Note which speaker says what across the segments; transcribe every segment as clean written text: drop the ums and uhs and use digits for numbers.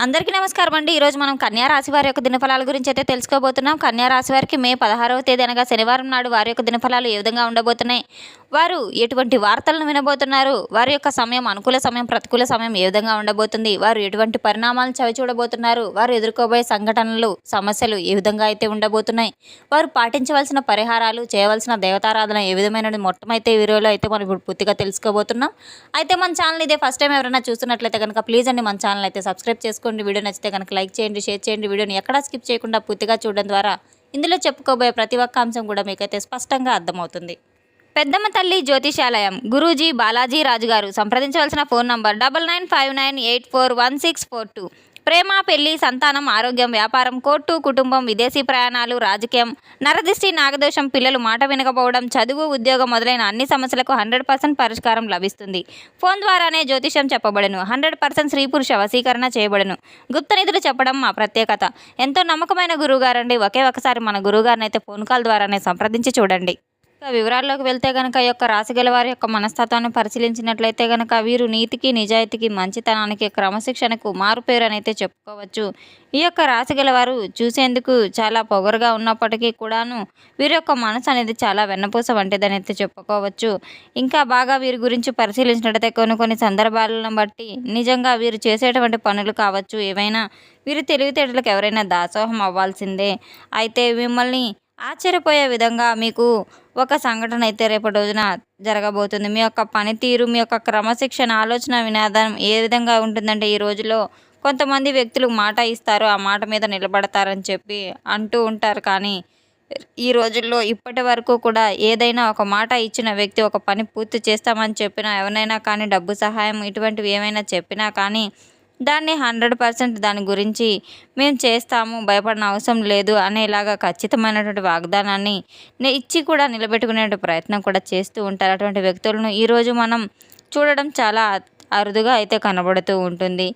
Speaker 1: అందరికీ నమస్కారం అండి. ఈరోజు మనం కన్యా రాశి వారి యొక్క దినఫలాల గురించి అయితే తెలుసుకోబోతున్నాం. కన్యా రాశి వారికి మే 16వ తేదీ అనగా శనివారం నాడు వారి యొక్క దినఫలాలు ఏ విధంగా ఉండబోతున్నాయి, వారు ఎటువంటి వార్తలను వినబోతున్నారు, వారి యొక్క సమయం అనుకూల సమయం ప్రతికూల సమయం ఏ విధంగా ఉండబోతుంది, వారు ఎటువంటి పరిణామాలను చవిచూడబోతున్నారు, వారు ఎదుర్కోబోయే సంఘటనలు సమస్యలు ఏ విధంగా అయితే ఉండబోతున్నాయి, వారు పాటించవలసిన పరిహారాలు చేయవలసిన దేవతారాధన ఏ విధమైన మొట్టమైతే వీడియోలో అయితే మనం ఇప్పుడు పూర్తిగా తెలుసుకోబోతున్నాం. అయితే మన ఛానల్ ఇదే ఫస్ట్ టైం ఎవరైనా చూస్తున్నట్లయితే కనుక ప్లీజ్ అండి మన ఛానల్ అయితే సబ్స్క్రైబ్ చేసుకోండి. వీడియో నచ్చితే కనుక లైక్ చేయండి, షేర్ చేయండి. వీడియోని ఎక్కడా స్కిప్ చేయకుండా పూర్తిగా చూడడం ద్వారా ఇందులో చెప్పుకోబోయే ప్రతి ఒక్క అంశం కూడా మీకైతే స్పష్టంగా అర్థమవుతుంది. పెద్దమ్మ తల్లి జ్యోతిషాలయం గురూజీ బాలాజీ రాజు గారు. సంప్రదించవలసిన ఫోన్ నంబర్ 9959841642. ప్రేమ, పెళ్లి, సంతానం, ఆరోగ్యం, వ్యాపారం, కోర్టు, కుటుంబం, విదేశీ ప్రయాణాలు, రాజకీయం, నరదిష్టి, నాగదోషం, పిల్లలు మాట వినకపోవడం, చదువు, ఉద్యోగం మొదలైన అన్ని సమస్యలకు 100% పరిష్కారం లభిస్తుంది. ఫోన్ ద్వారానే జ్యోతిషం చెప్పబడను. 100% స్త్రీ పురుష వశీకరణ చేయబడను. గుప్త నిధులు చెప్పడం మా ప్రత్యేకత. ఎంతో నమ్మకమైన గురువుగారండి. ఒకే ఒకసారి మన గురువుగారిని అయితే ఫోన్ కాల్ ద్వారానే సంప్రదించి చూడండి. వివరాల్లోకి వెళ్తే కనుక ఈ యొక్క రాశి గల వారి యొక్క మనస్తత్వాన్ని పరిశీలించినట్లయితే కనుక వీరు నీతికి, నిజాయితీకి, మంచితనానికి, క్రమశిక్షణకు మారుపేరు అని అయితే చెప్పుకోవచ్చు. ఈ యొక్క రాశి గల వారు చూసేందుకు చాలా పొగరుగా ఉన్నప్పటికీ కూడాను వీరి యొక్క మనసు అనేది చాలా వెన్నపూస వంటిదని అయితే చెప్పుకోవచ్చు. ఇంకా బాగా వీరి గురించి పరిశీలించినట్లయితే కొన్ని సందర్భాలను బట్టి నిజంగా వీరు చేసేటువంటి పనులు కావచ్చు ఏవైనా వీరి తెలివితేటలకు ఎవరైనా దాసోహం అవ్వాల్సిందే. అయితే మిమ్మల్ని ఆశ్చర్యపోయే విధంగా మీకు ఒక సంఘటన అయితే రేపటి రోజున జరగబోతుంది. మీ యొక్క పనితీరు, మీ యొక్క క్రమశిక్షణ, ఆలోచన విధానం ఏ విధంగా ఉంటుందంటే ఈ రోజులో కొంతమంది వ్యక్తులు మాట ఇస్తారు, ఆ మాట మీద నిలబడతారని చెప్పి అంటూ ఉంటారు. కానీ ఈ రోజుల్లో ఇప్పటి వరకు కూడా ఏదైనా ఒక మాట ఇచ్చిన వ్యక్తి ఒక పని పూర్తి చేస్తామని చెప్పినా, ఎవరైనా కానీ డబ్బు సహాయం ఇటువంటివి ఏమైనా చెప్పినా కానీ దాన్ని 100% దాని గురించి మేము చేస్తాము, భయపడిన అవసరం లేదు అనేలాగా ఖచ్చితమైనటువంటి వాగ్దానాన్ని ఇచ్చి కూడా నిలబెట్టుకునే ప్రయత్నం కూడా చేస్తూ ఉంటారు. అటువంటి వ్యక్తులను ఈరోజు మనం చూడడం చాలా అరుదుగా అయితే కనబడుతూ ఉంటుంది.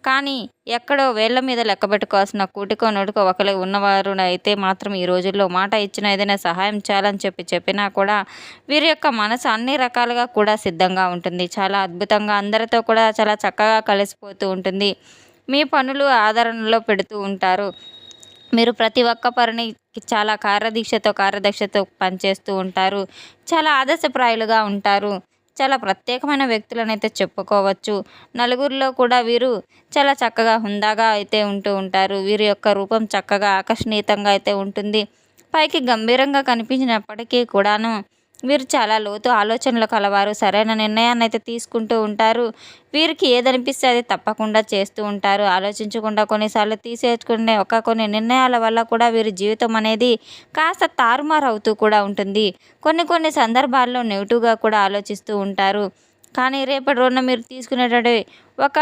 Speaker 1: కానీ ఎక్కడో వేళ్ల మీద లెక్క పెట్టుకోవాల్సిన కూటికో నోటికో ఒకరు ఉన్నవారు అయితే మాత్రం ఈ రోజుల్లో మాట ఇచ్చిన ఏదైనా సహాయం చేయాలని చెప్పినా కూడా వీరి యొక్క మనసు అన్ని రకాలుగా కూడా సిద్ధంగా ఉంటుంది. చాలా అద్భుతంగా అందరితో కూడా చాలా చక్కగా కలిసిపోతూ ఉంటుంది. మీ పనులు ఆదరణలో పెడుతూ ఉంటారు. మీరు ప్రతి ఒక్క పనిని చాలా కార్యదక్షతో పనిచేస్తూ ఉంటారు. చాలా ఆదర్శప్రాయులుగా ఉంటారు. చాలా ప్రత్యేకమైన వ్యక్తులను అయితే చెప్పుకోవచ్చు. నలుగురిలో కూడా వీరు చాలా చక్కగా హుందాగా అయితే ఉంటూ ఉంటారు. వీరి యొక్క రూపం చక్కగా ఆకర్షణీయంగా అయితే ఉంటుంది. పైకి గంభీరంగా కనిపించినప్పటికీ కూడాను వీరు చాలా లోతు ఆలోచనలు కలవారు. సరైన నిర్ణయాన్ని అయితే తీసుకుంటూ ఉంటారు. వీరికి ఏదనిపిస్తే అది తప్పకుండా చేస్తూ ఉంటారు. ఆలోచించకుండా కొన్నిసార్లు తీసేసుకునే కొన్ని నిర్ణయాల వల్ల కూడా వీరి జీవితం అనేది కాస్త తారుమారు అవుతూ కూడా ఉంటుంది. కొన్ని సందర్భాల్లో నెగిటివ్గా కూడా ఆలోచిస్తూ ఉంటారు. కానీ రేపటి రోజున మీరు తీసుకునేటువంటి ఒక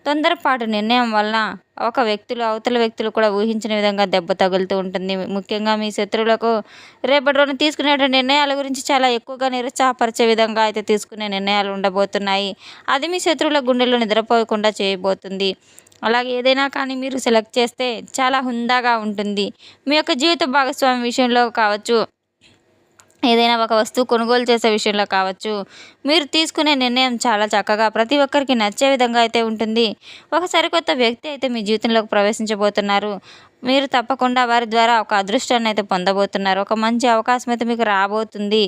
Speaker 1: తొందరపాటు నిర్ణయం వల్ల అవతల వ్యక్తులు కూడా ఊహించిన విధంగా దెబ్బ తగులుతూ ఉంటుంది. ముఖ్యంగా మీ శత్రువులకు రేపటి రోజున తీసుకునే నిర్ణయాల గురించి చాలా ఎక్కువగా నిరుత్సాహపరిచే విధంగా అయితే తీసుకునే నిర్ణయాలు ఉండబోతున్నాయి. అది మీ శత్రువుల గుండెల్లో నిద్రపోకుండా చేయబోతుంది. అలాగే ఏదైనా కానీ మీరు సెలెక్ట్ చేస్తే చాలా హుందాగా ఉంటుంది. మీ యొక్క జీవిత భాగస్వామి విషయంలో కావచ్చు, ఏదైనా ఒక వస్తువు కొనుగోలు చేసే విషయంలో కావచ్చు, మీరు తీసుకునే నిర్ణయం చాలా చక్కగా ప్రతి ఒక్కరికి నచ్చే విధంగా అయితే ఉంటుంది. ఒక సరికొత్త వ్యక్తి అయితే మీ జీవితంలోకి ప్రవేశించబోతున్నారు. మీరు తప్పకుండా వారి ద్వారా ఒక అదృష్టాన్ని అయితే పొందబోతున్నారు. ఒక మంచి అవకాశం అయితే మీకు రాబోతుంది.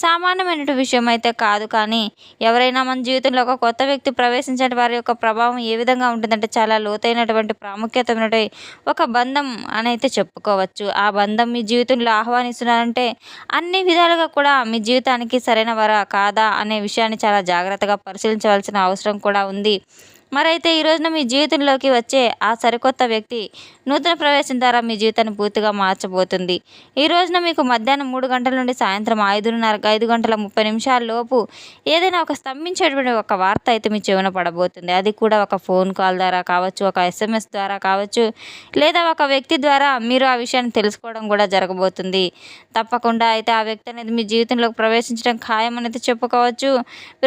Speaker 1: సామాన్యమైనటువంటి విషయం అయితే కాదు. కానీ ఎవరైనా మన జీవితంలో ఒక కొత్త వ్యక్తి ప్రవేశించే వారి యొక్క ప్రభావం ఏ విధంగా ఉంటుందంటే చాలా లోతైనటువంటి ప్రాముఖ్యతమైనటువంటి ఒక బంధం అని అయితే చెప్పుకోవచ్చు. ఆ బంధం మీ జీవితంలో ఆహ్వానిస్తున్నారంటే అన్ని విధాలుగా కూడా మీ జీవితానికి సరైన వారా కాదా అనే విషయాన్ని చాలా జాగ్రత్తగా పరిశీలించవలసిన అవసరం కూడా ఉంది. మరైతే ఈ రోజున మీ జీవితంలోకి వచ్చే ఆ సరికొత్త వ్యక్తి నూతన ప్రవేశం ద్వారా మీ జీవితాన్ని పూర్తిగా మార్చబోతుంది. ఈ రోజున మీకు మధ్యాహ్నం 3 గంటల నుండి సాయంత్రం 5 గంటల 30 నిమిషాల లోపు ఏదైనా ఒక స్తంభించేటువంటి ఒక వార్త అయితే మీ చెవిన పడబోతుంది. అది కూడా ఒక ఫోన్ కాల్ ద్వారా కావచ్చు, ఒక SMS ద్వారా కావచ్చు, లేదా ఒక వ్యక్తి ద్వారా మీరు ఆ విషయాన్ని తెలుసుకోవడం కూడా జరగబోతుంది. తప్పకుండా అయితే ఆ వ్యక్తి అనేది మీ జీవితంలోకి ప్రవేశించడం ఖాయం అనేది చెప్పుకోవచ్చు.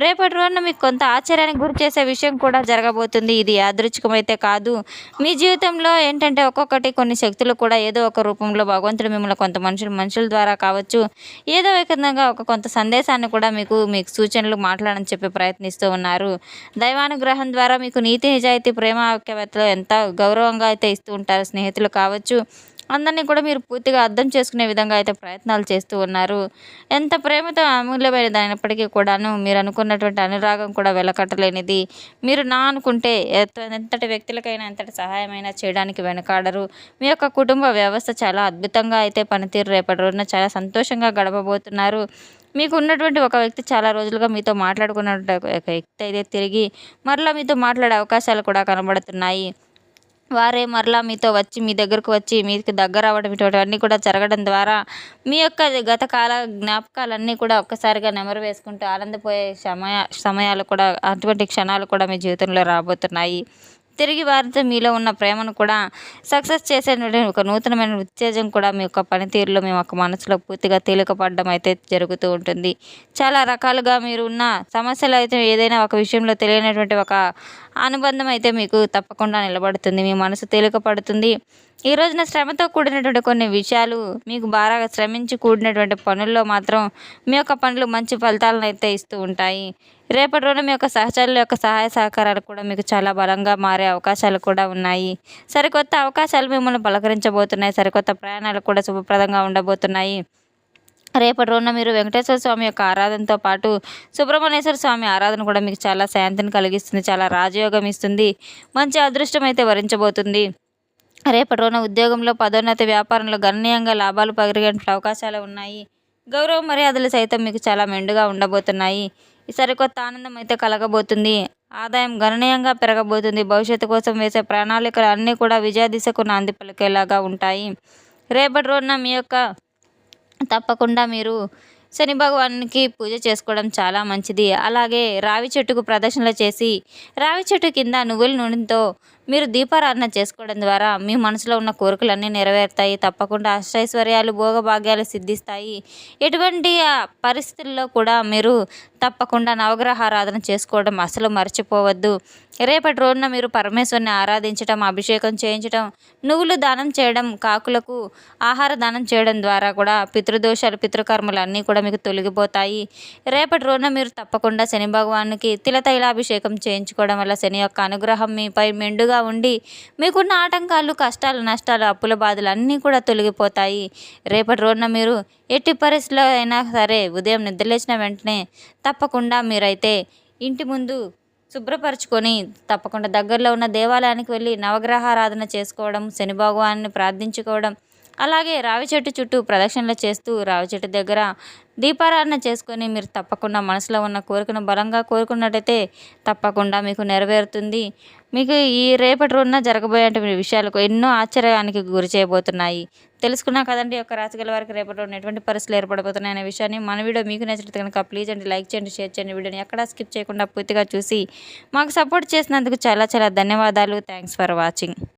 Speaker 1: రేపటి రోజున మీకు కొంత ఆశ్చర్యానికి గురి చేసే విషయం కూడా జరగబోతుంది. రాబోతుంది. ఇది యాదృచ్ఛికమైతే కాదు. మీ జీవితంలో ఏంటంటే ఒక్కొక్కటి కొన్ని శక్తులు కూడా ఏదో ఒక రూపంలో భగవంతుడు మిమ్మల్ని కొంత మనుషుల ద్వారా కావచ్చు, ఏదో విధంగా ఒక కొంత సందేశాన్ని కూడా మీకు సూచనలు మాట్లాడని చెప్పి ప్రయత్నిస్తూ ఉన్నారు. దైవానుగ్రహం ద్వారా మీకు నీతి, నిజాయితీ, ప్రేమ ఐక్యతలో ఎంత గౌరవంగా అయితే ఇస్తూ ఉంటారు. స్నేహితులు కావచ్చు, అందరినీ కూడా మీరు పూర్తిగా అర్థం చేసుకునే విధంగా అయితే ప్రయత్నాలు చేస్తూ ఉన్నారు. ఎంత ప్రేమతో అమూల్యమైనదైనప్పటికీ కూడాను మీరు అనుకున్నటువంటి అనురాగం కూడా వెలకట్టలేనిది. మీరు నా అనుకుంటే ఎంతటి వ్యక్తులకైనా ఎంతటి సహాయమైనా చేయడానికి వెనకాడరు. మీ యొక్క కుటుంబ వ్యవస్థ చాలా అద్భుతంగా అయితే పనితీరు రేపటి రోజున చాలా సంతోషంగా గడపబోతున్నారు. మీకు ఉన్నటువంటి ఒక వ్యక్తి చాలా రోజులుగా మీతో మాట్లాడుకున్నటువంటి ఒక వ్యక్తి అయితే తిరిగి మరలా మీతో మాట్లాడే అవకాశాలు కూడా కనబడుతున్నాయి. వారే మరలా మీతో వచ్చి మీ దగ్గరకు వచ్చి మీకు దగ్గర అవ్వడం ఇటువంటివన్నీ కూడా జరగడం ద్వారా మీ యొక్క గత కాల జ్ఞాపకాలన్నీ కూడా ఒక్కసారిగా నెమరు వేసుకుంటూ ఆనందపోయే సమయాలు కూడా, అటువంటి క్షణాలు కూడా మీ జీవితంలో రాబోతున్నాయి. తిరిగి వారితో మీలో ఉన్న ప్రేమను కూడా సక్సెస్ చేసేటువంటి ఒక నూతనమైన ఉత్తేజం కూడా మీ యొక్క పనితీరులో మీ యొక్క మనసులో పూర్తిగా తేలికపడడం అయితే జరుగుతూ ఉంటుంది. చాలా రకాలుగా మీరు ఉన్న సమస్యలు అయితే ఏదైనా ఒక విషయంలో తెలియనటువంటి ఒక అనుబంధం అయితే మీకు తప్పకుండా నిలబడుతుంది. మీ మనసు తేలికపడుతుంది. ఈ రోజున శ్రమతో కూడినటువంటి కొన్ని విషయాలు మీకు బాగా శ్రమించి కూడినటువంటి పనుల్లో మాత్రం మీ యొక్క పనులు మంచి ఫలితాలను అయితే ఇస్తూ ఉంటాయి. రేపటి రోజున మీ యొక్క సహచరుల యొక్క సహాయ సహకారాలు కూడా మీకు చాలా బలంగా మారే అవకాశాలు కూడా ఉన్నాయి. సరికొత్త అవకాశాలు మిమ్మల్ని పలకరించబోతున్నాయి. సరికొత్త ప్రయాణాలు కూడా శుభప్రదంగా ఉండబోతున్నాయి. రేపటి రోజున మీరు వెంకటేశ్వర స్వామి యొక్క ఆరాధనతో పాటు సుబ్రహ్మణ్యేశ్వర స్వామి ఆరాధన కూడా మీకు చాలా శాంతిని కలిగిస్తుంది. చాలా రాజయోగం ఇస్తుంది. మంచి అదృష్టం అయితే వరించబోతుంది. రేపటి రోజున ఉద్యోగంలో పదోన్నతి, వ్యాపారంలో గణనీయంగా లాభాలు పెరిగే అవకాశాలు ఉన్నాయి. గౌరవ మర్యాదలు సైతం మీకు చాలా మెండుగా ఉండబోతున్నాయి. ఈ సరికొత్త ఆనందం అయితే కలగబోతుంది. ఆదాయం గణనీయంగా పెరగబోతుంది. భవిష్యత్తు కోసం వేసే ప్రణాళికలు అన్నీ కూడా విజయ దిశకు నాంది పలికేలాగా ఉంటాయి. రేపటి రోజున మీ యొక్క తప్పకుండా మీరు శని భగవానునికి పూజ చేసుకోవడం చాలా మంచిది. అలాగే రావి చెట్టుకు ప్రదక్షిణలు చేసి రావి చెట్టు కింద నువ్వుల నూనెతో మీరు దీపారాధన చేసుకోవడం ద్వారా మీ మనసులో ఉన్న కోరికలన్నీ నెరవేరుతాయి. తప్పకుండా అష్టైశ్వర్యాలు, భోగభాగ్యాలు సిద్ధిస్తాయి. ఎటువంటి పరిస్థితుల్లో కూడా మీరు తప్పకుండా నవగ్రహారాధన చేసుకోవడం అసలు మర్చిపోవద్దు. రేపటి రోజున మీరు పరమేశ్వరుని ఆరాధించడం, అభిషేకం చేయించడం, నువ్వులు దానం చేయడం, కాకులకు ఆహార దానం చేయడం ద్వారా కూడా పితృదోషాలు, పితృకర్మలు అన్నీ కూడా మీకు తొలగిపోతాయి. రేపటి రోజున మీరు తప్పకుండా శని భగవానుకి తిలతైలాభిషేకం చేయించుకోవడం వల్ల శని యొక్క అనుగ్రహం మీపై మెండుగా ఉండి మీకున్న ఆటంకాలు, కష్టాలు, నష్టాలు, అప్పుల బాధలు అన్నీ కూడా తొలగిపోతాయి. రేపటి రోజున మీరు ఎట్టి పరిస్థితిలో అయినా సరే ఉదయం నిద్రలేచిన వెంటనే తప్పకుండా మీరైతే ఇంటి ముందు శుభ్రపరచుకొని తప్పకుండా దగ్గరలో ఉన్న దేవాలయానికి వెళ్ళి నవగ్రహారాధన చేసుకోవడం, శని భగవాన్ని ప్రార్థించుకోవడం, అలాగే రావి చెట్టు చుట్టూ ప్రదక్షిణలు చేస్తూ రావి చెట్టు దగ్గర దీపారాధన చేసుకొని మీరు తప్పకుండా మనసులో ఉన్న కోరికను బలంగా కోరుకున్నట్టయితే తప్పకుండా మీకు నెరవేరుతుంది. మీకు ఈ రేపటి రోజున జరగబోయేటువంటి విషయాలకు ఎన్నో ఆశ్చర్యానికి గురి చేయబోతున్నాయి. తెలుసుకున్నా కదండి యొక్క రాశి గల వారికి రేపటి రోజున ఎటువంటి పరిస్థితులు ఏర్పడబోతున్నాయి అనే విషయాన్ని. మన వీడియో మీకు నచ్చినట్లయితే కనుక ప్లీజ్ అండి లైక్ చేయండి, షేర్ చేయండి. వీడియోని ఎక్కడా స్కిప్ చేయకుండా పూర్తిగా చూసి మాకు సపోర్ట్ చేసినందుకు చాలా చాలా ధన్యవాదాలు. Thanks for watching.